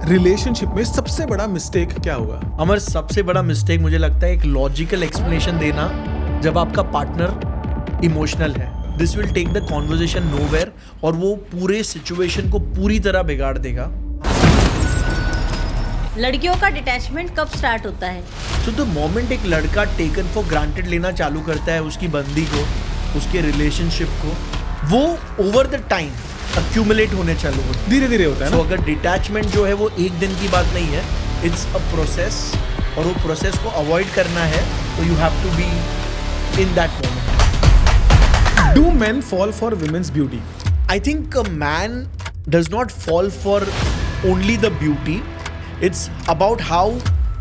Relationship में सबसे बड़ा मिस्टेक क्या होगा? अमर, सबसे बड़ा मिस्टेक मुझे लगता है एक लॉजिकल एक्सप्लेनेशन देना जब आपका पार्टनर इमोशनल है। This will take the conversation nowhere और वो पूरे सिचुएशन को पूरी तरह बिगाड़ देगा। लड़कियों का डिटैचमेंट कब स्टार्ट होता है? सो द मोमेंट एक लड़का टेकन फॉर ग्रांटेड लेना चालू करता है उसकी बंदी को, उसके रिलेशनशिप को, वो ओवर द टाइम अक्यूमुलेट होने चालू होता है, धीरे धीरे होता है तो ना? अगर डिटैचमेंट जो है वो एक दिन की बात नहीं है, इट्स अ प्रोसेस, और वो प्रोसेस को अवॉइड करना है तो you have to be in that moment. Do men fall for women's beauty? I think a man does not fall for only the beauty. It's about how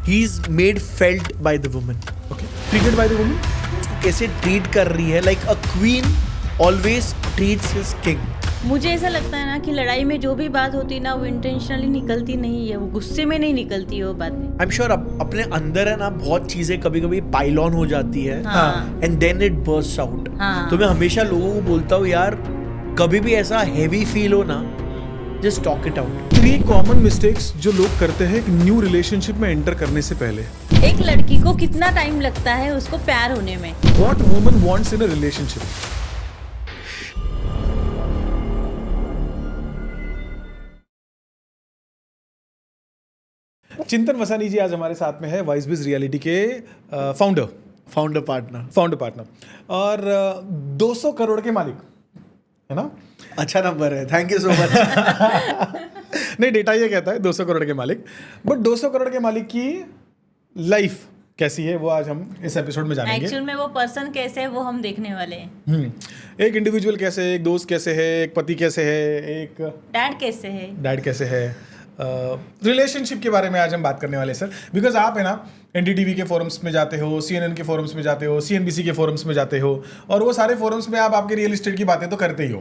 he's made felt by the woman. Okay, treated by the woman? कैसे treat कर रही है, like a queen always treats his king. मुझे ऐसा लगता है ना कि लड़ाई में जो भी बात होती है ना वो इंटेंशनली निकलती नहीं है, वो गुस्से में नहीं निकलती है वो बातें। I'm sure अपने अंदर है ना बहुत चीजें कभी कभी पाइल ऑन हो जाती है हाँ। and then it bursts out. हाँ। तो मैं हमेशा लोगों को बोलता हूँ यार, कभी भी ऐसा हैवी फील हो ना, just talk it out. 3 common mistakes जो लोग करते हैं एक न्यू रिलेशनशिप में एंटर करने से पहले। एक लड़की को कितना टाइम लगता है उसको प्यार होने में? What woman wants in a relationship? चिंतन वसानी जी आज हमारे साथ में है, वाइज बिज रियलिटी के फाउंडर पार्टनर और 200 करोड़ के मालिक, है ना? अच्छा नंबर है, थैंक यू सो मच। नहीं, डेटा ये कहता है 200 करोड़ के मालिक, बट 200 करोड़ के मालिक की लाइफ कैसी है वो आज हम इस एपिसोड में जानेंगे। एक्चुअल में वो पर्सन कैसे है वो हम देखने वाले हैं। एक इंडिविजुअल कैसे है, एक दोस्त कैसे है, एक पति कैसे है, एक डैड कैसे है? रिलेशनशिप के बारे में आज हम बात करने वाले हैं सर, बिकॉज आप है ना एनडीटीवी के फोरम्स में जाते हो, CNN के फोरम्स में जाते हो, CNBC के फोरम्स में जाते हो, और वो सारे फोरम्स में आप आपके रियल एस्टेट की बातें तो करते ही हो,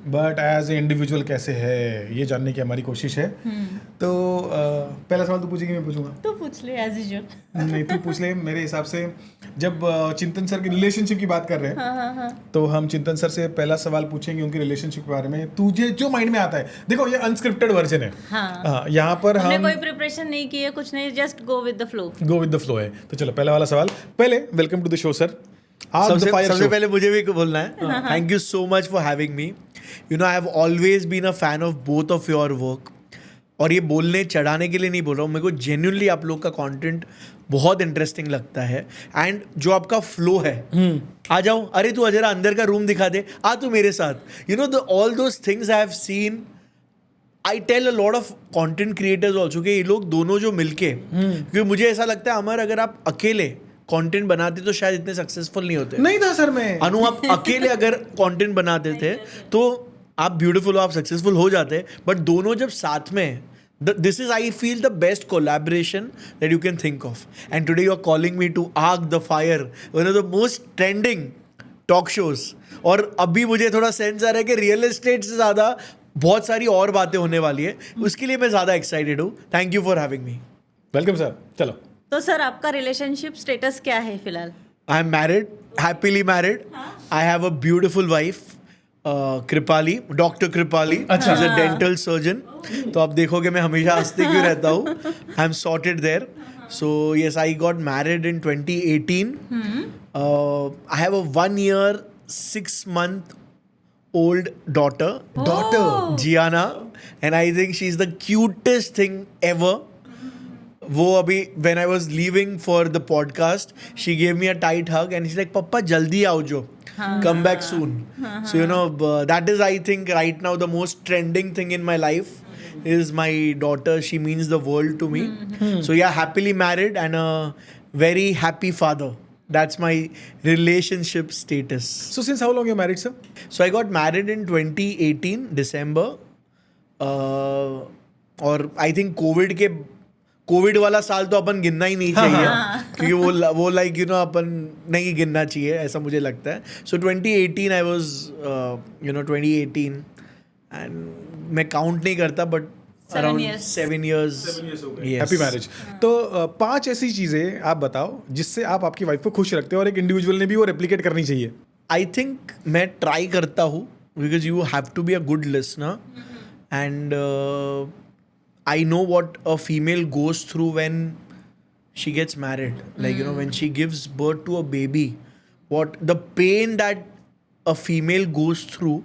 बट एज ए इंडिविजुअल कैसे है ये जानने की हमारी कोशिश है। तो पहला सवाल तू पूछेगी मैं पूछूंगा? तो पूछ ले एज यूजुअल। नहीं, तू पूछ ले। मेरे हिसाब से जब चिंतन सर की रिलेशनशिप की बात कर रहे हैं तो हम चिंतन सर से पहला सवाल पूछेंगे उनकी रिलेशनशिप के बारे में। तुझे जो माइंड में आता है, देखो ये अनस्क्रिप्टेड वर्जन है। हाँ, यहाँ पर हमने हम कोई प्रिपरेशन नहीं की है, कुछ नहीं, just go with the flow है। तो चलो पहला वाला सवाल। पहले welcome to the show sir. सबसे पहले मुझे भी बोलना है, thank you so much for having me. You know, I have always been a fan of both of your work, और ये बोलने चढ़ाने के लिए नहीं बोल रहा हूँ, मेरे को जेन्युइनली आप लोग का कंटेंट बहुत इंटरेस्टिंग लगता है, एंड जो आपका फ्लो है, आ जाओ, अरे तू जरा अंदर का रूम दिखा दे, आ तू मेरे साथ, you know all those things I have seen. I tell a lot of content creators also कि ये लोग दोनों जो मिलके, क्योंकि मुझे ऐसा लगता है अमर, अगर आप अकेले कंटेंट बनाते तो शायद इतने सक्सेसफुल नहीं होते। नहीं था सर मैं। अनु, आप अकेले अगर कंटेंट बनाते थे तो आप ब्यूटीफुल हो, आप सक्सेसफुल हो जाते, बट दोनों जब साथ में, this is, I feel, the best collaboration that you can think of. And today you are calling me to Arc the Fire, one of the most trending talk shows. और अभी मुझे थोड़ा सेंस आ रहा है कि रियल एस्टेट से ज़्यादा बहुत सारी और बातें होने वाली है, उसके लिए मैं ज़्यादा एक्साइटेड हूँ। Thank you for having me. Welcome sir. चलो, तो सर आपका रिलेशनशिप स्टेटस क्या है फिलहाल? I am married, happily married. I have a beautiful wife, Kripali, doctor Kripali, अच्छा, इज अ डेंटल सर्जन। तो आप देखोगे मैं हमेशा हंसते क्यों रहता हूँ। I am sorted there. So yes, I got married in 2018। I have a 1 year 6 month old daughter, Gianna, and I think she's the cutest thing ever. वो अभी when I was leaving for the podcast, she gave me a tight hug and she's like, "Papa, जल्दी आओ जो, come back soon." So you know, that is, I think, right now the most trending thing in my life is my daughter. She means the world to me. So yeah, happily married and a very happy father. That's my relationship status. so since how long you married sir? So I got married in 2018 December, और I think Covid वाला साल तो अपन गिनना ही नहीं चाहिए, क्योंकि वो like you no अपन नहीं गिनना चाहिए, ऐसा मुझे लगता है। सो 2018 I was, you know 2018, and मैं काउंट नहीं करता, but around 7 years happy marriage. तो 5 ऐसी चीजें आप बताओ जिससे आप आपकी वाइफ को खुश रखते हो और एक इंडिविजुअल ने भी वो रेप्लिकेट करनी चाहिए। आई थिंक मैं ट्राई करता हूँ, because you have to be a good listener, and I know what a female goes through when she gets married. Like, you know, when she gives birth to a baby, what the pain that a female goes through,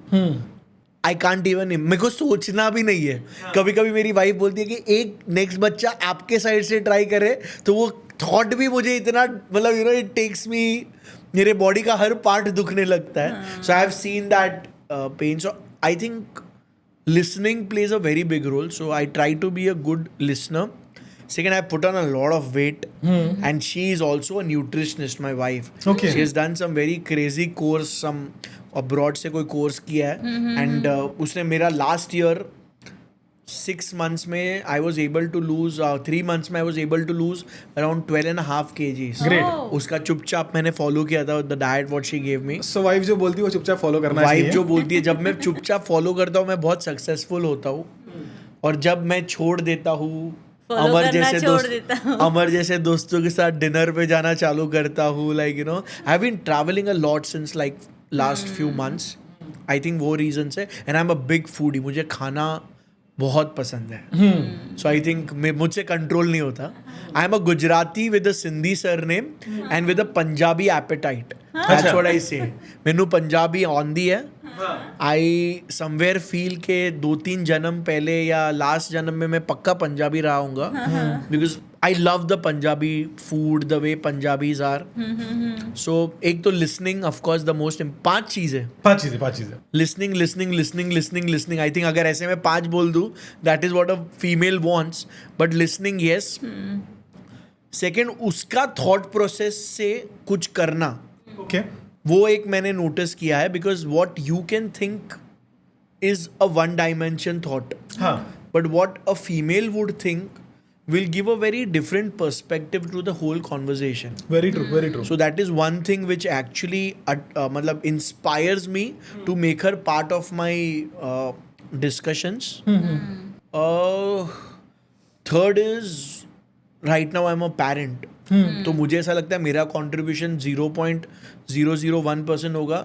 I can't even, मेरे को सोचना भी नहीं है. कभी कभी मेरी wife बोलती है कि एक नेक्स्ट बच्चा आपके साइड से ट्राई करे, तो वो थॉट भी मुझे इतना, मतलब you know, it takes me, मेरे बॉडी का हर पार्ट दुखने लगता है. So I have seen that pain. So I think listening plays a very big role. So I try to be a good listener. Second, I put on a lot of weight, and she is also a nutritionist, my wife. Okay. She has done some very crazy course, some abroad से कोई course किया है, and उसने मेरा last year 6 months में I was able to lose 3 months में I was able to lose around 12.5 kgs. Great. उसका चुपचाप मैंने follow किया था, the diet what she gave me. So wife जो बोलती है वो चुपचाप फॉलो करना चाहिए. वाइफ जो बोलती है, जब मैं चुपचाप फॉलो करता हूँ मैं बहुत सक्सेसफुल होता हूँ, और जब मैं छोड़ देता हूँ, Follow करना छोड़ देता हूँ. अमर जैसे दोस्तों के साथ डिनर पे जाना चालू करता हूँ, like you know, I have been travelling a lot since like last few months. I think वो रीजन से, and I am a big foodie, मुझे खाना बहुत पसंद है. सो आई थिंक मुझसे कंट्रोल नहीं होता. I am a Gujarati with a Sindhi surname and with a Punjabi appetite. That's what I say. मैनू पंजाबी आंदी है. आई समवेयर फील के 2-3 जन्म पहले या लास्ट जन्म में मैं पक्का पंजाबी रहा हूँगा, because I love the Punjabi food, the way Punjabis are. So एक तो listening, of course the most 5 चीज़ें. 5 चीजें. Listening listening listening listening listening. I think अगर ऐसे में 5 बोल दूँ, that is what a female wants. But listening, yes. Second, उसका थॉट प्रोसेस से कुछ करना, ओके. वो एक मैंने नोटिस किया है. Because what you can think is a one dimension thought, हाँ. But what a female would think will give a very different perspective to the whole conversation. Very true, very true. So that is one thing which actually मतलब inspires me to make her part of my discussions. Third is right now I'm a parent. तो मुझे ऐसा लगता है मेरा contribution 0.001% होगा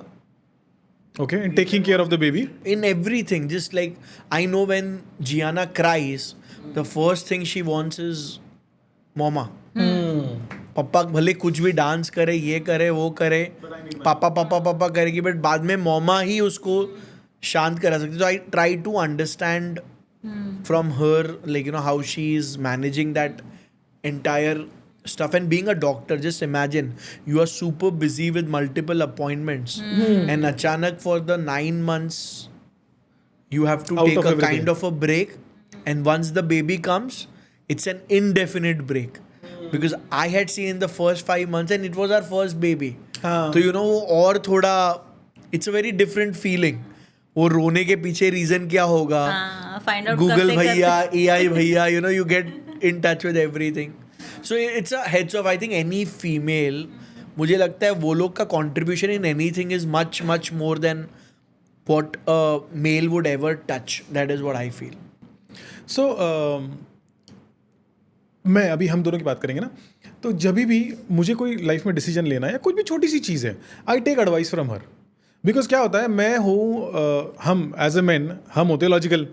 Okay, in taking care of the baby. in everything. Just like I know when Gianna cries, the first thing she wants is mama. पापा भले कुछ भी डांस करे, ये करे, वो करे, पापा पापा पापा करेगी, बट बाद में मॉमा ही उसको शांत करा सकती. तो I try to understand from her, like you know, how she is managing that entire stuff. And being a doctor, just imagine you are super busy with multiple appointments, and achanak for the 9 months you have to Out take of a everything. kind of a break, and once the baby comes it's an indefinite break. Because I had seen in the first 5 months, and it was our first baby, तो you know, और थोड़ा it's a very different feeling. वो रोने के पीछे reason क्या होगा, find out Google भैया, AI भैया, you know, you get in touch with everything. So it's a heads off. I think any female, मुझे लगता है वो लोग का contribution in anything is much much more than what a male would ever touch. That is what I feel. सो मैं अभी हम दोनों की बात करेंगे ना, तो जब भी मुझे कोई लाइफ में डिसीजन लेना है या कुछ भी छोटी सी चीज़ है, I take advice from her. Because क्या होता है, मैं हूँ हम एज ए मैन, हम होते हैं लॉजिकल,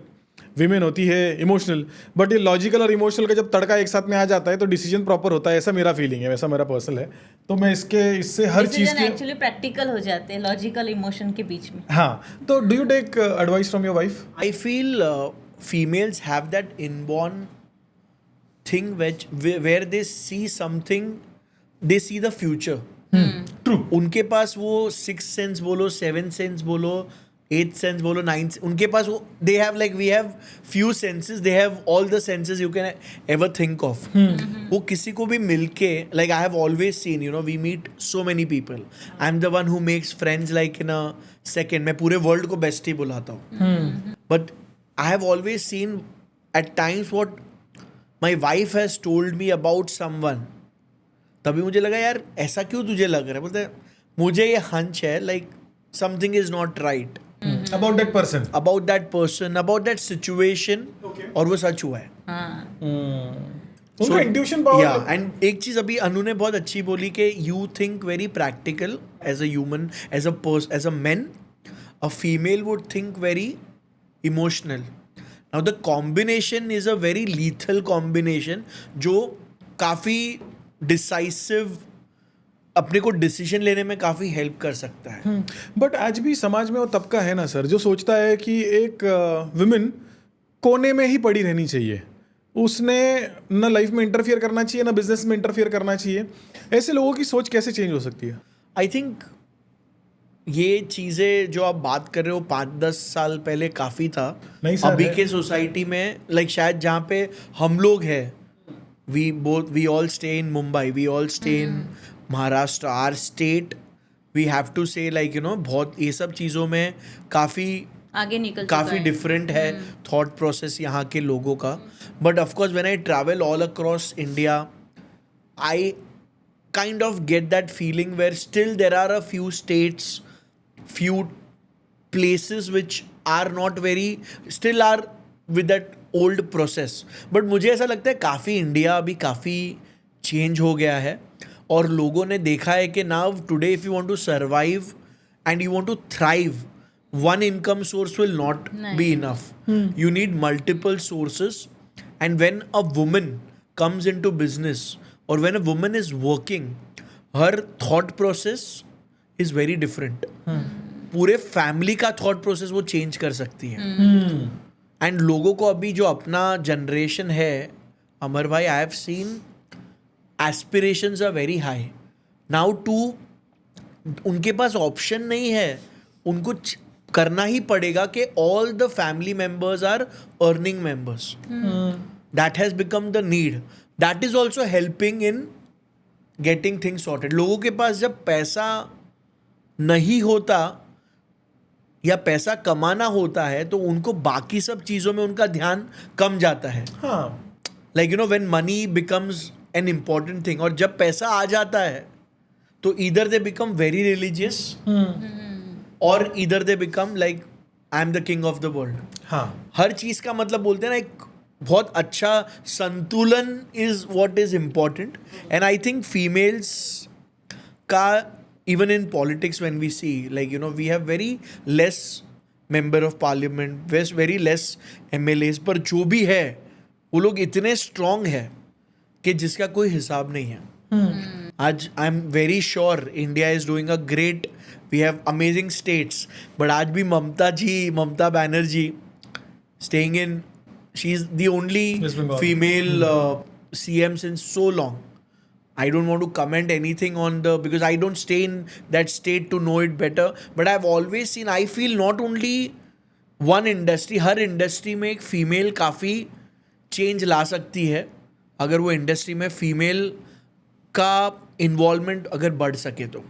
विमेन होती है इमोशनल. बट ये लॉजिकल और इमोशनल का जब तड़का एक साथ में आ जाता है तो डिसीजन प्रॉपर होता है, ऐसा मेरा फीलिंग है, वैसा मेरा पर्सनल है. तो मैं इससे हर चीज़ की एक्चुअली प्रैक्टिकल हो जाते हैं लॉजिकल इमोशन के बीच में. हाँ. तो do you take advice from your wife? I feel females have that inborn thing where they see something, they see the future. True. उनके पास वो 6th सेंस बोलो, 7th सेंस बोलो, 8th सेंस बोलो, 9th, उनके पास वो, they have like we have few senses, they have all the senses you can ever think of. वो किसी को भी मिलके, like I have always seen, you know, we meet so many people. I'm the one who makes friends like in a second. मैं पूरे world को best ही बुलाता हूँ. But I have always seen at times what my wife has told me about someone. तभी मुझे लगा यार ऐसा क्यों तुझे लग रहा है. बोलते मुझे ये हंच है, like something is not right about that person. about that person, about that situation. और वो सच हुआ है. उनका इंट्यूशन पावर. Yeah, and एक चीज अभी अनु ने बहुत अच्छी बोली कि you think very practical as a human, as a man. A female would think very emotional. Now the combination is a very lethal combination जो काफ़ी डिसाइसिव अपने को डिसीजन लेने में काफ़ी हेल्प कर सकता है. बट आज भी समाज में वो तबका है ना सर जो सोचता है कि एक वुमेन कोने में ही पड़ी रहनी चाहिए, उसने ना लाइफ में इंटरफियर करना चाहिए ना बिजनेस में इंटरफियर करना चाहिए. ऐसे लोगों की सोच कैसे चेंज हो सकती है? आई थिंक ये चीज़ें जो आप बात कर रहे हो 5-10 साल पहले काफ़ी था. नहीं सर, अभी है. के सोसाइटी में लाइक शायद जहाँ पे हम लोग हैं, we all stay in Mumbai, we all stay in Maharashtra, our state, we have to say like you know बहुत ये सब चीज़ों में काफ़ी आगे निकल चुका काफ़ी है. डिफरेंट है थॉट प्रोसेस यहाँ के लोगों का. But of course when I travel all across India, I kind of get that feeling where still there are a few states, few places which are not very, still are with that old process. But मुझे ऐसा लगता है काफ़ी India अभी काफ़ी change हो गया है और लोगों ने देखा है कि now today if you want to survive and you want to thrive, one income source will not be enough. You need multiple sources, and when a woman comes into business or when a woman is working, her thought process is very different. पूरे family का thought process वो change कर सकती है. And लोगों को अभी जो अपना जनरेशन है, अमर भाई, I have seen aspirations are very high now too, उनके पास ऑप्शन नहीं है, उनको करना ही पड़ेगा कि all the family members are earning members. That has become the need. That is also helping in getting things sorted. लोगों के पास जब पैसा नहीं होता या पैसा कमाना होता है तो उनको बाकी सब चीज़ों में उनका ध्यान कम जाता है. हाँ, like you know when money becomes an important thing, और जब पैसा आ जाता है तो इधर दे बिकम वेरी रिलीजियस और इधर they become like I am the king of the world. हाँ, हर चीज़ का मतलब बोलते हैं ना, एक बहुत अच्छा संतुलन is what is important. And I think females का even in politics when we see like you know we have very less member of parliament, very less MLAs, पर जो भी है वो लोग इतने स्ट्रांग है कि जिसका कोई हिसाब नहीं है. आज I am very sure India is doing a great, we have amazing states, but आज भी Mamata Banerjee staying in, she's the only West Bengal. female CM since so long. I don't want to comment anything on because I don't stay in that state to know it better, but I've always seen, I feel not only one industry, her industry में एक female काफ़ी change ला सकती है अगर वो industry में female का involvement अगर बढ़ सके तो.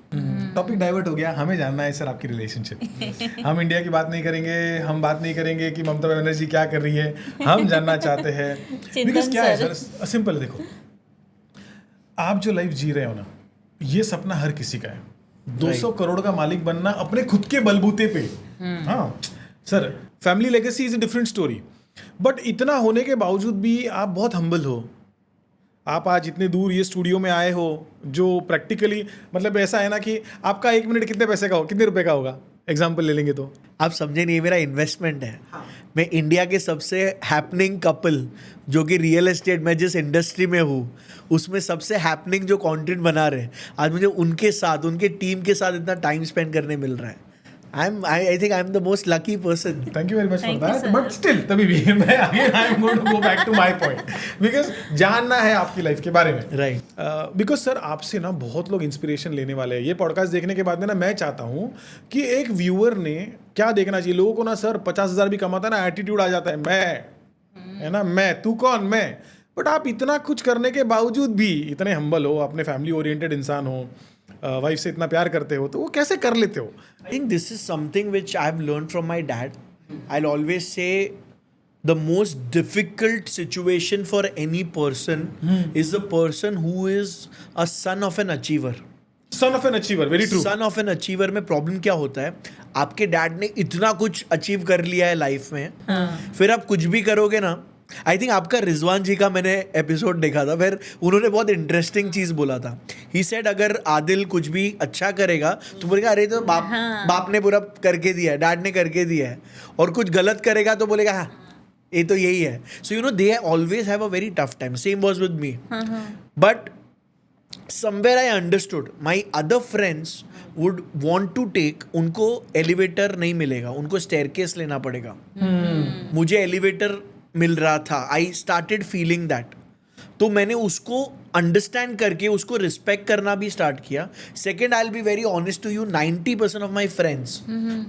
टॉपिक डाइवर्ट हो गया. हमें जानना है सर आपकी रिलेशनशिप. हम इंडिया की बात नहीं करेंगे, हम बात नहीं करेंगे कि ममता बनर्जी क्या कर रही है. हम जानना चाहते हैं बिकॉज क्या है सर, सिंपल देखो, आप जो लाइफ जी रहे हो ना, ये सपना हर किसी का है. 200 करोड़ का मालिक बनना अपने खुद के बलबूते पे. हाँ sir, family legacy is a different story. But इतना होने के बावजूद भी आप बहुत हम्बल हो. आप आज इतने दूर ये स्टूडियो में आए हो जो प्रैक्टिकली मतलब ऐसा है ना कि आपका 1 मिनट कितने पैसे का हो, कितने रुपए का होगा, एग्जाम्पल ले लेंगे तो. आप समझे नहीं, मेरा इन्वेस्टमेंट है. मैं इंडिया के सबसे हैपनिंग कपल जो कि रियल एस्टेट, मैं जिस इंडस्ट्री में हूँ उसमें सबसे हैपनिंग जो कंटेंट बना रहे हैं, आज मुझे उनके साथ, उनके टीम के साथ इतना टाइम स्पेंड करने मिल रहा है. I think I'm the most lucky person. Thank you very much Thank for you, that. sir. But still, तभी भी मैं again I'm going to go back to my point because जानना है आपकी लाइफ के बारे में. Right. बिकॉज सर आपसे ना बहुत लोग इंस्पिरेशन लेने वाले हैं. ये पॉडकास्ट देखने के बाद में ना मैं चाहता हूँ कि एक व्यूअर ने क्या देखना चाहिए. लोगों को ना सर 50,000 भी कमाता है ना, एटीट्यूड आ जाता है, मैं है ना, मैं, तू कौन, मैं. बट आप इतना कुछ करने के बावजूद भी इतने हम्बल हो, अपने फैमिली ओरिएंटेड इंसान हो, वाइफ से इतना प्यार करते हो, तो वो कैसे कर लेते हो? I think this is something which I've learned from my dad. I'll always say the most difficult situation for any person is the person who is a son of an achiever. Son of an achiever, very true. Son of an achiever में problem क्या होता है, आपके dad ने इतना कुछ achieve कर लिया है लाइफ में, फिर आप कुछ भी करोगे ना. आई थिंक आपका रिजवान जी का मैंने एपिसोड देखा था, फिर उन्होंने बहुत इंटरेस्टिंग चीज़ बोला था. ही सेड अगर आदिल कुछ भी अच्छा करेगा तो बोलेगा अरे तो बाप ने पूरा करके दिया है, डैड ने करके दिया है. और कुछ गलत करेगा तो बोलेगा हाँ ये तो यही है. So you know they always have a very tough time. Same was with me. But somewhere I understood my other friends would want to take, उनको एलिवेटर नहीं मिलेगा, उनको स्टेयरकेस लेना पड़ेगा. मुझे एलिवेटर मिल रहा था. I started feeling that. तो मैंने उसको अंडरस्टैंड करके उसको रिस्पेक्ट करना भी स्टार्ट किया. Second, I will be very honest to you, 90% of my friends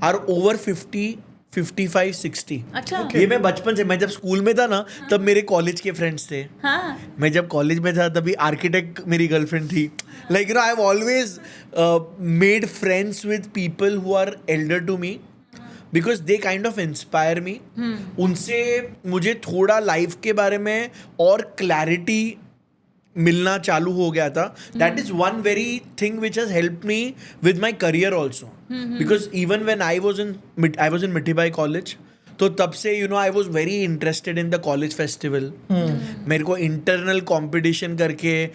are over 50, 55, 60. अच्छा. ये मैं बचपन से, मैं जब स्कूल में था ना तब मेरे कॉलेज के फ्रेंड्स थे. हाँ. मैं जब कॉलेज में था तभी आर्किटेक्ट मेरी गर्लफ्रेंड थी. Like you know I have always made friends with people who are elder to me because they kind of inspire me. उनसे मुझे थोड़ा लाइफ के बारे में और क्लैरिटी मिलना चालू हो गया था. That is one very thing which has help me with my career also. Because even when I was in Mithibai college, तो तब से you know I was very interested in the college festival. मेरे को इंटरनल कॉम्पिटिशन करके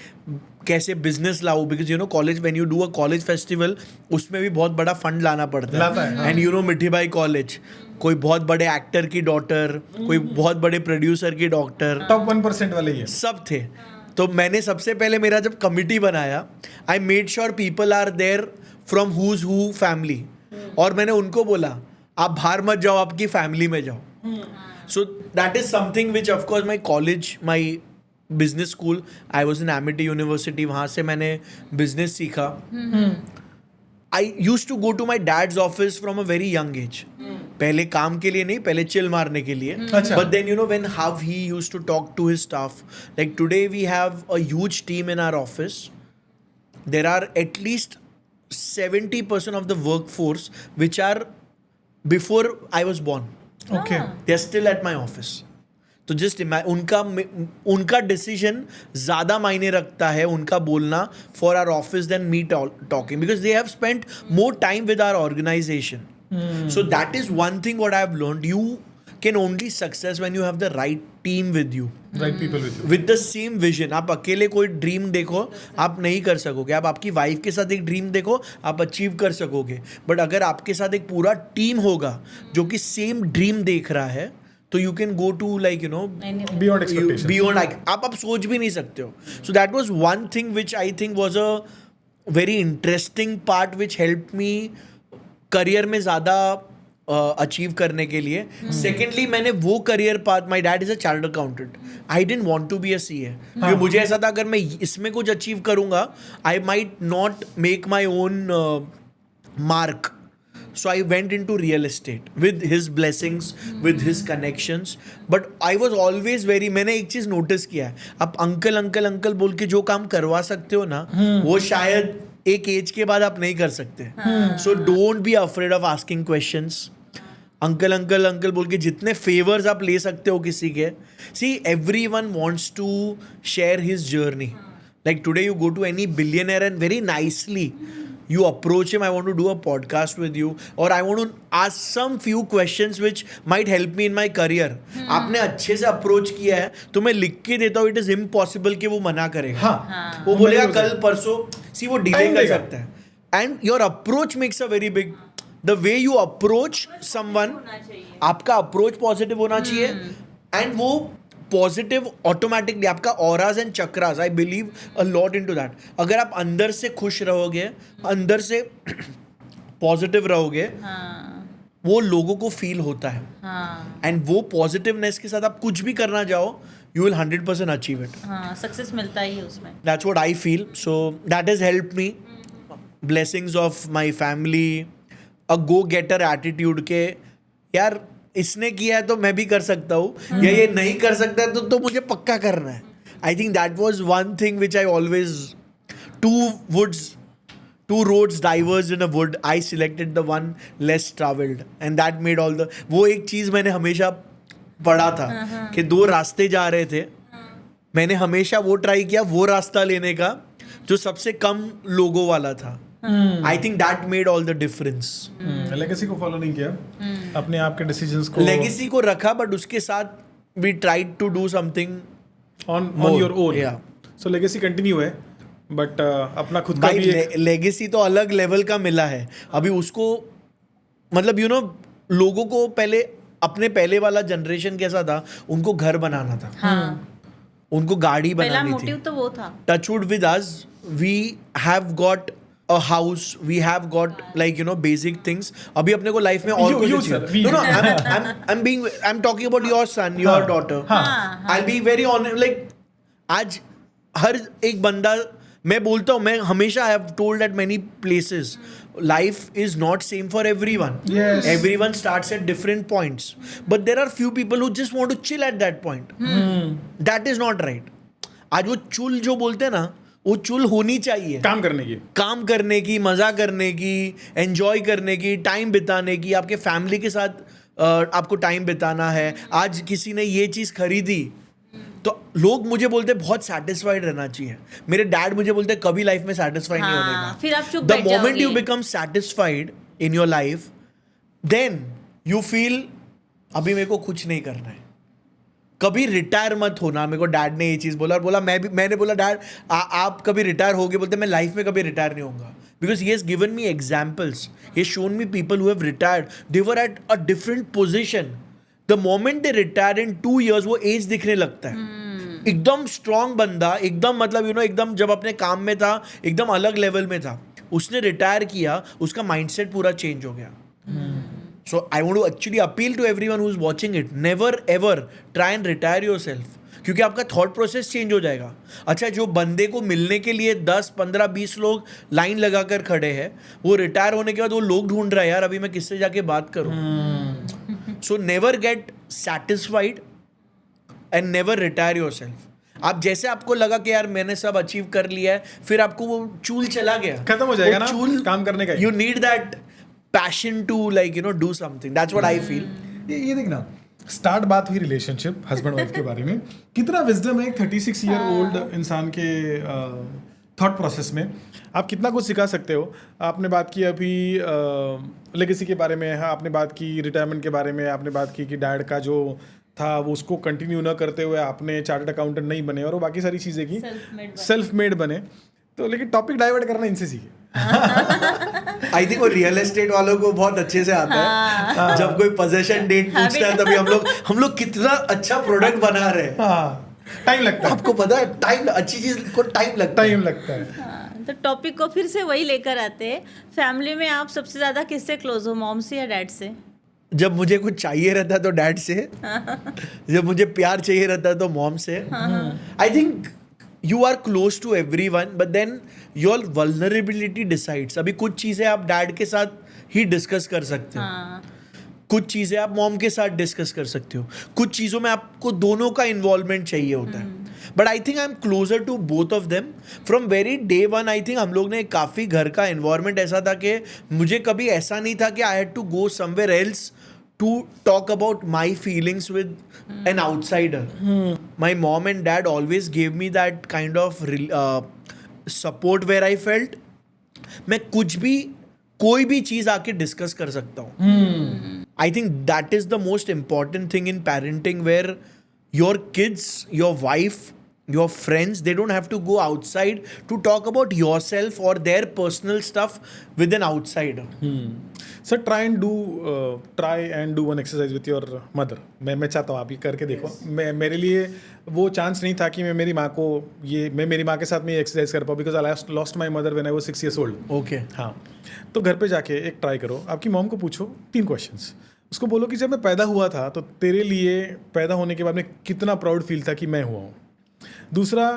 कैसे business लाऊं, because you know college when you do a college festival उसमें भी बहुत बड़ा फंड लाना पड़ता है. And you know Mithibai college, कोई बहुत बड़े एक्टर की डॉटर, कोई बहुत बड़े प्रोड्यूसर की डॉक्टर, टॉप 1% वाले ही सब थे. तो मैंने सबसे पहले मेरा जब कमिटी बनाया, I made sure people are there from whose who family. और मैंने उनको बोला आप बाहर मत जाओ, आपकी फैमिली में जाओ. So that is something which of course my college, my business school, I was in Amity university, वहाँ से मैंने बिजनेस सीखा. I use to go to my dad's office from a very young age. पहले काम के लिए नहीं, पहले चिल मारने के लिए. But then you know when how he used to talk to his staff. Like today we have a huge team in our office. There are at least 70% of the workforce which are before I was born. Okay. They are still at my office. तो just उनका decision ज़्यादा मायने रखता है, उनका बोलना for our office then me talking, because they have spent more time with our organisation. So that is one thing what I have learned. You can only success when you have the right team with you, right people with you, with the same vision. आप अकेले कोई dream देखो आप नहीं कर सकोगे. आप आपकी वाइफ के साथ एक ड्रीम देखो आप अचीव कर सकोगे. बट अगर आपके साथ एक पूरा टीम होगा जो कि सेम ड्रीम देख रहा है, तो you can go to like you know beyond expectation, beyond आप सोच भी नहीं सकते हो. So that was one thing which I think was a very interesting part which help me career में ज़्यादा अचीव करने के लिए. सेकेंडली मैंने वो career path, my dad is a chartered accountant, I didn't want to be a CA. क्योंकि मुझे ऐसा था अगर मैं इसमें कुछ अचीव करूंगा I might not make my own mark. So I went into real estate with his blessings, with his connections. But I was always very, मैंने एक चीज़ नोटिस किया है, आप अंकल अंकल अंकल बोल के जो काम करवा सकते हो ना, वो शायद एक एज के बाद आप नहीं कर सकते. So don't be afraid of asking questions. Uncle uncle uncle बोल के जितने फेवर्स आप ले सकते हो किसी के. See, everyone wants to share his journey. Like today you go to any billionaire and very nicely you approach him, I want to do a podcast with you, or I want to ask some few questions which might help me in my career. आपने अच्छे से approach किया है तो मैं लिख के देता हूँ, इट इज इम्पॉसिबल कि वो मना करेगा. हाँ, वो बोलेगा कल परसों, सी वो डिले कर सकता है. And your approach makes a very big, the way you approach someone, आपका अप्रोच पॉजिटिव होना चाहिए. एंड वो पॉजिटिव ऑटोमेटिकली आपका auras and chakras, I believe a lot into that. अगर आप अंदर से खुश रहोगे, अंदर से पॉजिटिव रहोगे, वो लोगों को फील होता है. एंड वो पॉजिटिवनेस के साथ आप कुछ भी करना जाओ, you will 100% achieve it. Success मिलता ही है उसमें. That's what I feel. So that has helped me. Blessings of my family, a go getter attitude के यार इसने किया है तो मैं भी कर सकता हूँ, या ये नहीं कर सकता है तो मुझे पक्का करना है. I think that was one thing which I always, two roads diverged in a wood, I selected the one less traveled, and that made all the, वो एक चीज़ मैंने हमेशा पढ़ा था कि दो रास्ते जा रहे थे, मैंने हमेशा वो ट्राई किया वो रास्ता लेने का जो सबसे कम लोगों वाला था. I think that made all the difference. Legacy को फॉलो नहीं किया, अपने आप के डिसीजंस को, लेगेसी को रखा, बट उसके साथ we tried to do something on your own. So legacy continue है, बट अपना खुद का भी एक लेगेसी तो अलग लेवल का मिला है अभी उसको. मतलब यू नो लोगों को पहले अपने पहले वाला जनरेशन कैसा था, उनको घर बनाना था, हाँ, उनको गाड़ी पहला बनानी मोटिव थी. तो वो था. Touchwood with us, we have got a house, we have got like basic things. अभी अपने को लाइफ में और You, कुछ sir, चाहिए. No, I'm talking about your son, your daughter. हाँ, I'll be very honest. Like आज हर एक बंदा, मैं बोलता हूँ, मैं हमेशा I have told at many places, life is not same for everyone. Yes. Everyone starts at different points, but there are few people who just want to chill at that point. That is not right. आज वो चुल जो बोलते हैं ना, वो चुल होनी चाहिए. काम करने की. काम करने की, मजा करने की, एंजॉय करने की, टाइम बिताने की, आपके फैमिली के साथ आपको टाइम बिताना है. आज किसी ने ये चीज़ खरीदी तो लोग मुझे बोलते बहुत सेटिस्फाइड रहना चाहिए. मेरे डैड मुझे बोलते कभी लाइफ में सेटिस्फाइड नहीं होने हाँ, का. फिर आप चुप द बैठ मोमेंट यू जाओगे. Become satisfied in your life, then you feel अभी मेरे को कुछ नहीं करना है. कभी रिटायर मत होना. मेरे को डैड ने ये चीज़ बोला, और बोला मैंने बोला डैड आप कभी रिटायर होगे? बोलते मैं लाइफ में कभी रिटायर नहीं होऊंगा. Because he has given me examples, he has shown me people who have retired, they were at a different position. The moment they retire in 2 years वो एज दिखने लगता है. एकदम स्ट्रांग बंदा, एकदम मतलब एकदम जब अपने काम में था एकदम अलग लेवल में था. उसने रिटायर किया, उसका माइंडसेट पूरा चेंज हो गया. So I want to actually appeal to everyone who is watching it, never ever try and retire yourself. क्योंकि आपका थॉट प्रोसेस चेंज हो जाएगा. अच्छा, जो बंदे को मिलने के लिए 10, 15, 20 लोग लाइन लगा कर खड़े हैं, वो रिटायर होने के बाद वो लोग ढूंढ रहा है, यार अभी मैं किससे जाके बात करूं. So never get satisfied and never retire yourself. आप जैसे आपको लगा कि यार मैंने सब अचीव कर लिया है, फिर आपको वो चूल चला गया, खत्म हो जाएगा वो ना चूल काम करने का. You need that passion to do something. That's what I feel. ये देख ना, स्टार्ट बात हुई रिलेशनशिप हस्बैंड वाइफ के बारे में. कितना विजडम है एक 36 ईयर ओल्ड इंसान के थॉट प्रोसेस में. आप कितना कुछ सिखा सकते हो. आपने बात की अभी लेगेसी के बारे में, आपने बात की रिटायरमेंट के बारे में, आपने बात की कि डैड का जो था वो उसको कंटिन्यू न करते हुए आपने चार्टर्ड अकाउंटेंट नहीं बने, और वो बाकी सारी चीज़ें की सेल्फ मेड बने. तो लेकिन टॉपिक डाइवर्ट करना इनसे सीखे. आई थिंक वो रियल एस्टेट वालों को बहुत अच्छे से आता है. जब कोई पोजेशन डेट पूछता है तभी हम लोग कितना अच्छा प्रोडक्ट बना रहे हैं. टाइम लगता है. आपको पता है टाइम, अच्छी चीज को टाइम लगता है. तो टॉपिक को फिर से वही लेकर आते हैं. फैमिली में आप सबसे ज्यादा किससे क्लोज हो, मॉम से या डैड से? जब मुझे कुछ चाहिए रहता है तो डैड से, जब मुझे प्यार चाहिए रहता है तो मॉम से. I think you are close to everyone, but then your vulnerability decides. अभी कुछ चीज़ें आप डैड के साथ ही डिस्कस कर सकते हो, कुछ चीज़ें आप मॉम के साथ डिस्कस कर सकते हो, कुछ चीज़ों में आपको दोनों का इन्वॉल्वमेंट चाहिए होता है. But I think I am closer to both of them from very day one. I think हम लोग ने काफ़ी घर का इन्वायरमेंट ऐसा था कि मुझे कभी ऐसा नहीं था कि I had to go somewhere else to talk about my feelings with an outsider. My mom and dad always gave me that kind of support where I felt मैं कुछ भी कोई भी चीज़ आके डिस्कस कर सकता हूँ. I think that is the most important thing in parenting, where your kids, your wife, your friends, they don't have to go outside to talk about yourself or their personal stuff with an outsider. Sir try and do one exercise with your mother. मैं चाहता हूँ आप ये करके देखो. मेरे लिए वो चांस नहीं था कि मैं मेरी माँ के साथ में ये एक्सरसाइज कर पाऊँ, because I lost my mother when I was 6 years old. Okay. हाँ, तो घर पे जाके एक ट्राई करो. आपकी मॉम को पूछो 3 क्वेश्चंस. उसको बोलो कि जब मैं पैदा हुआ था तो तेरे लिए पैदा होने के बाद में कितना प्राउड फील था कि मैं हुआ हूँ. दूसरा,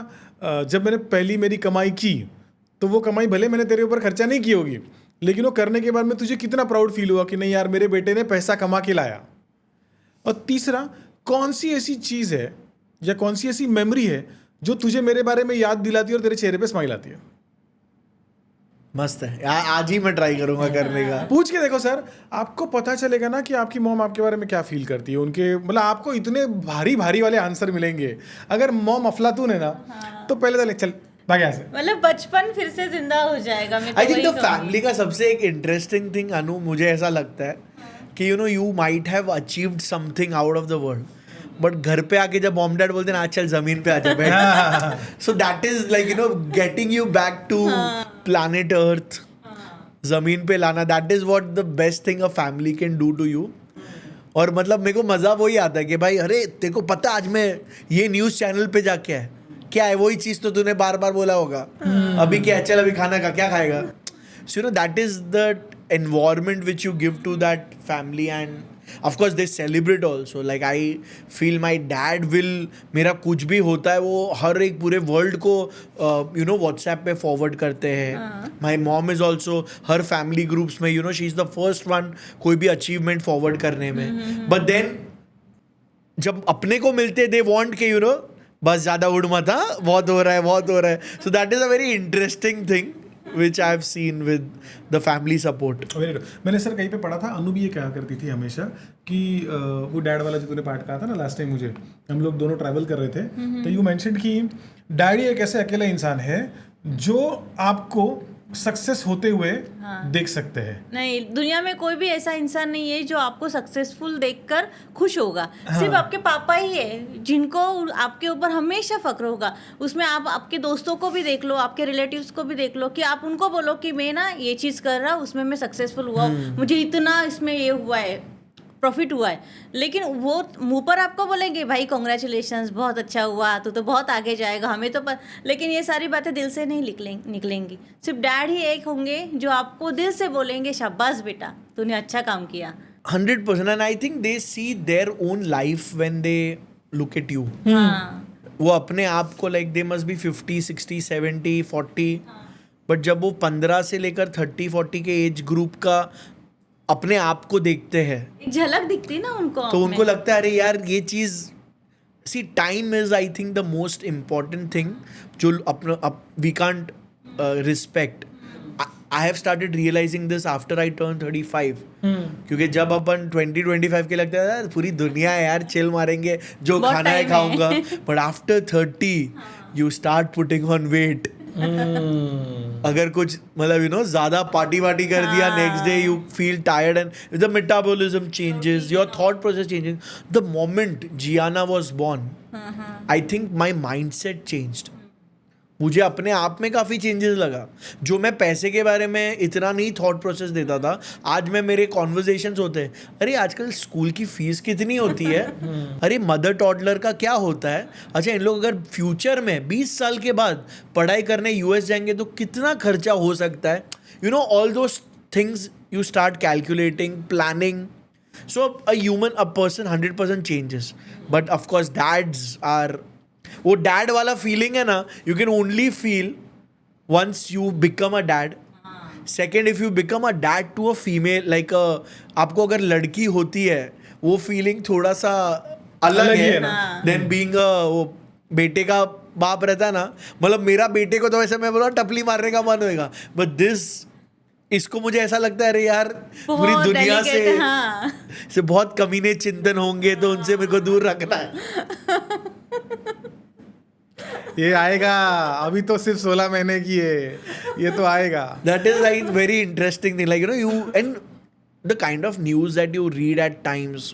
जब मैंने पहली मेरी कमाई की तो वो कमाई भले मैंने तेरे ऊपर खर्चा नहीं की होगी, लेकिन वो करने के बाद में तुझे कितना प्राउड फील हुआ कि नहीं यार मेरे बेटे ने पैसा कमा के लाया. और तीसरा, कौन सी ऐसी चीज़ है या कौन सी ऐसी मेमोरी है जो तुझे मेरे बारे में याद दिलाती है और तेरे चेहरे पे स्माइल आती है. मस्त है. आज ही मैं ट्राई करूंगा करने का. पूछ के देखो सर, आपको पता चलेगा ना कि आपकी मॉम आपके बारे में क्या फील करती है. उनके मतलब आपको इतने भारी भारी वाले आंसर मिलेंगे. अगर मॉम अफलातून है ना, तो पहले तो चल भाग यहाँ से. मतलब बचपन फिर से जिंदा हो जाएगा. आई थिंक द फैमिली का सबसे एक इंटरेस्टिंग थिंग अनु मुझे ऐसा लगता है कि you might have achieved something out of the world, but घर पे आके जब मॉम डैड बोलते हैं ना चल जमीन पे आ जा बैठ, so that is like getting you back to planet earth, जमीन पे लाना. That is what the best thing a family can do to you. और मतलब मेरे को मजा वही आता है कि भाई अरे तेरे को पता आज मैं ये न्यूज चैनल पे जाके है क्या है, वही चीज तो तूने बार बार बोला होगा, अभी क्या है, चल अभी खाना खा, क्या खाएगा. So you know that is the environment which you give to that family, and of course they celebrate also. Like I feel my dad will, मेरा कुछ भी होता है वो हर एक पूरे वर्ल्ड को you know WhatsApp पे फॉरवर्ड करते हैं. My mom is also her family groups में you know she is the first one कोई भी अचीवमेंट फॉरवर्ड करने में. But then जब अपने को मिलते they want के you know बस ज़्यादा उड़ मत, हाँ बहुत हो रहा है, बहुत हो रहा है. So that is a very interesting thing which I have seen with the family support. मैंने सर कहीं पे पढ़ा था, अनु भी ये कहा करती थी हमेशा कि वो डैड वाला जो तूने पार्ट कहा था ना लास्ट टाइम मुझे, हम लोग दोनों ट्रैवल कर रहे थे, तो यू मेंशन्ड कि डैडी एक ऐसे अकेला इंसान है जो आपको सक्सेस होते हुए देख सकते हैं. नहीं, दुनिया में कोई भी ऐसा इंसान नहीं है जो आपको सक्सेसफुल देखकर खुश होगा. सिर्फ आपके पापा ही है जिनको आपके ऊपर हमेशा फक्र होगा. उसमें आप आपके दोस्तों को भी देख लो, आपके रिलेटिव्स को भी देख लो कि आप उनको बोलो कि मैं ना ये चीज़ कर रहा हूँ, उसमें मैं सक्सेसफुल हुआ हूँ, मुझे इतना इसमें ये हुआ है, प्रॉफिट हुआ है. लेकिन वो मुंह पर आपको बोलेंगे भाई कॉन्ग्रेचुलेशंस, बहुत अच्छा हुआ, तू तो बहुत आगे जाएगा, हमें तो लेकिन ये सारी बातें दिल से नहीं निकलेंगी. सिर्फ डैड ही एक होंगे जो आपको दिल से बोलेंगे शाबाश बेटा तूने अच्छा काम किया. 100%. And I think they see their own life when they look at you. वो अपने आप को like they must be 50, 60, 70, 40. But जब वो 15 से लेकर 30, 40 के एज ग्रुप का अपने आप को देखते हैं, एक झलक दिखती ना उनको, तो उनको लगता है अरे यार ये चीज़, see time is I think the most important thing जो अपना we can't respect. I have started realising this after I turn 35. क्योंकि जब अपन 20-25 के लगता है यार पूरी दुनिया है यार, चिल मारेंगे, जो खाना है खाऊंगा. But after 30 you start putting on weight. अगर कुछ मतलब यू नो ज्यादा पार्टी वार्टी कर दिया, next day you feel tired and the metabolism changes, your thought process changes. The moment Jiana was born, I think my mindset changed. मुझे अपने आप में काफ़ी चेंजेस लगा. जो मैं पैसे के बारे में इतना नहीं थॉट प्रोसेस देता था, आज में मेरे कॉन्वर्जेशंस होते हैं, अरे आजकल स्कूल की फीस कितनी होती है, अरे मदर टॉडलर का क्या होता है, अच्छा इन लोग अगर फ्यूचर में 20 साल के बाद पढ़ाई करने यूएस जाएंगे तो कितना खर्चा हो सकता है. You know all those things you start calculating, planning. So a person 100% changes. But of course dads are, वो डैड वाला फीलिंग है ना, you can only feel once you become a dad. Second, if you become a dad to a female, like आपको अगर लड़की होती है वो फीलिंग थोड़ा सा अलग है देन बीइंग वो बेटे का बाप रहता है ना. मतलब मेरा बेटे को तो वैसे मैं बोला टपली मारने का मन होएगा, बट दिस, इसको मुझे ऐसा लगता है अरे यार पूरी दुनिया से बहुत कमीने चिंतन होंगे तो उनसे मेरे को दूर रखना है. ये आएगा, अभी तो सिर्फ 16 महीने की है, ये तो आएगा. That is like very interesting thing, like you know, you and the kind of news that you read at times,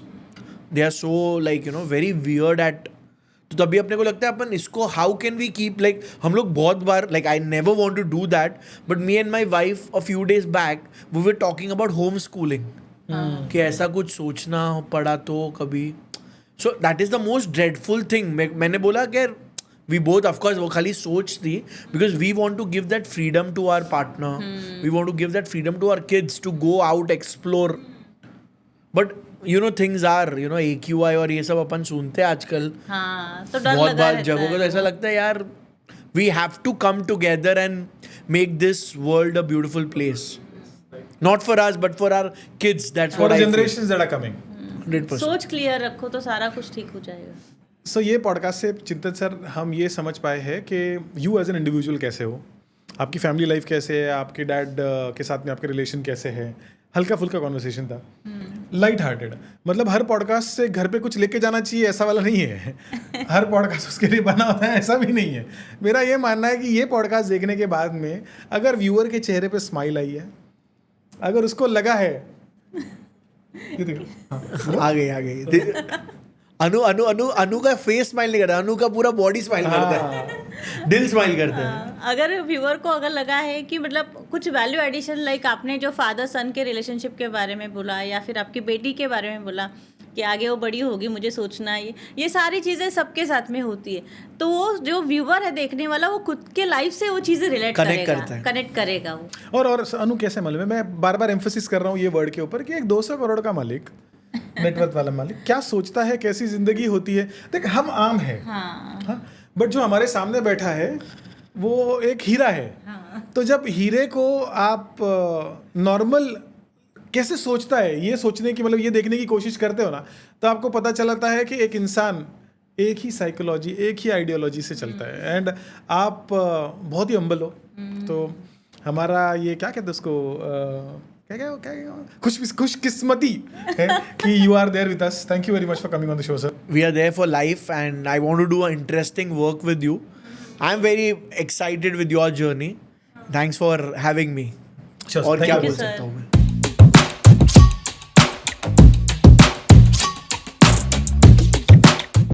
they are so like you know very weird at. तो तभी अपने को लगता है अपन इसको how can we keep, like हम लोग बहुत बार, like I never want to do that, but me and my wife a few days back we were talking about homeschooling. कि ऐसा कुछ सोचना पड़ा तो कभी. So that is the most dreadful thing. मैंने बोला कि we both, of course, वो खाली सोच थी, because we want to give that freedom to our partner. We want to give that freedom to our kids to go out, explore. But you know things are, you know, AQI और ये सब अपन सुनते हैं आजकल. हाँ, तो डर बहुत लगा बार रहता जगहों को तो ऐसा लगता है यार we have to come together and make this world a beautiful place. Not for us, but for our kids. That's For what the I feel. generations that are coming. 100%. सोच क्लियर रखो तो सारा कुछ ठीक हो जाएगा. सो ये पॉडकास्ट से चिंतन सर हम ये समझ पाए हैं कि यू एज एन इंडिविजुअल कैसे हो, आपकी फैमिली लाइफ कैसे है, आपके डैड के साथ में आपके रिलेशन कैसे है. हल्का फुल्का कॉन्वर्सेशन था, लाइट हार्टेड. मतलब हर पॉडकास्ट से घर पे कुछ लेके जाना चाहिए ऐसा वाला नहीं है. हर पॉडकास्ट उसके लिए बना होता है ऐसा भी नहीं है. मेरा ये मानना है कि ये पॉडकास्ट देखने के बाद में अगर व्यूअर के चेहरे पे स्माइल आई है, अगर उसको लगा है, ये देखो, हाँ, आ गई अनु का फेस स्माइल नहीं करता, अनु का पूरा बॉडी स्माइल करता है, दिल स्माइल करता है. अगर व्यूअर को अगर लगा है कि मतलब कुछ वैल्यू एडिशन, लाइक आपने जो फादर सन के रिलेशनशिप के बारे में बोला या फिर आपकी बेटी के बारे में बोला, कि आगे वो बड़ी होगी, मुझे सोचना है ये सारी चीज़ें सबके साथ में होती है। तो वो जो व्यूअर है देखने वाला, वो खुद के लाइफ से वो चीज़ें रिलेट Connect करेगा, करता है। कनेक्ट करेगा वो। और अनु कैसे मालूम है, मैं बार बार एम्फोसिस कर रहा हूँ ये वर्ड के ऊपर कि एक 200 करोड़ का मालिक, नेटवर्थ वाला मालिक क्या सोचता है, कैसी जिंदगी होती है। देख हम आम हैं, हाँ बट जो हमारे सामने बैठा है वो एक हीरा है। तो जब हीरे को आप नॉर्मल कैसे सोचता है, ये सोचने की मतलब ये देखने की कोशिश करते हो ना, तो आपको पता चलता है कि एक इंसान एक ही साइकोलॉजी, एक ही आइडियोलॉजी से चलता है। एंड आप बहुत ही अम्बल हो। तो हमारा ये क्या कहते हैं उसको, खुशकिस्मती है कि you are there with us. Thank you very much for coming on the show sir. We are there for life, and I want to do an interesting work with you. I'm very excited with your journey. Thanks for having me. Sure, और thank क्या you. बोल sir. सकता हूँ मैं?